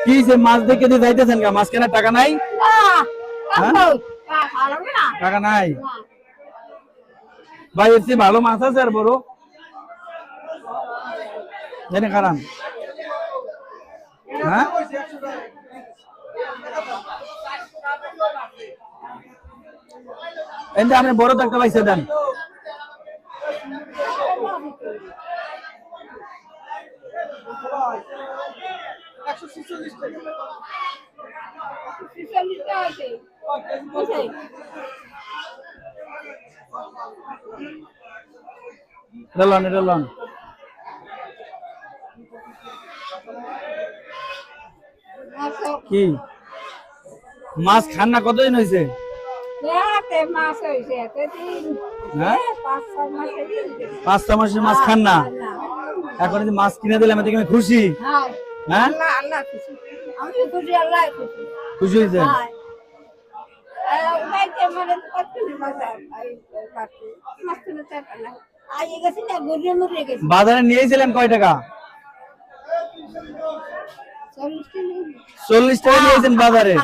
কি যে মাছ দেখে দিয়ে যাইতেছেন গা? মাছ কেনার টাকা নাই? টাকা নাই ভাই, এর চেয়ে ভালো মাছ আছে আর বড় জেনে খারান। হ্যাঁ এতে আপনি বড় তো একটা পাইছে দেন। লন কি মাছ খান না? কতদিন হয়েছে? 5-6 মাসের মাছ খান না? এখন যদি মাছ কিনে দিলাম এতে কি খুশি? হ্যাঁ খুশি হয়েছে? বাজারে নিয়েছিলেন কয় টাকা? 40 টাকা নিয়েছেন বাজারে।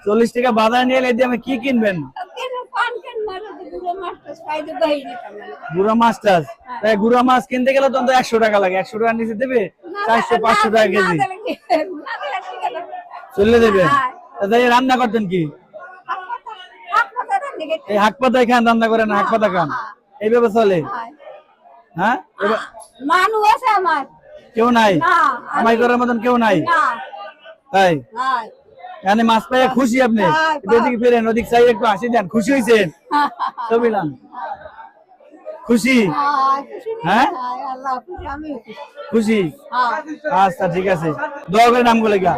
40 টাকা বাজারে নিয়ে এলে আমি কি কিনবেন? গুড়া মাছ টাছ? তাই গুড়া মাছ কিনতে গেলে তো 100 টাকা লাগে। 100 টাকা নিচে দেবে? 400-500 টাকা কেজি চলে দেবে। তাই রান্না করতেন কি? এই হাক পাতায় খান, রান্না করেন হাক পাতা খান, এইভাবে চলে? হ্যাঁ মানুষ আছে আমার কেউ নাই? আমাই করার মতন কেউ নাই? তাই এখানে মাছ পাইয়া খুশি আপনি? এদিকে ফিরেন, ওদিক চাই একটু হাসি দেন। খুশি হয়েছেন? ছবি লান। খুশি? হ্যাঁ খুশি। আচ্ছা ঠিক আছে, দোয়া করে নাম গুলো গা।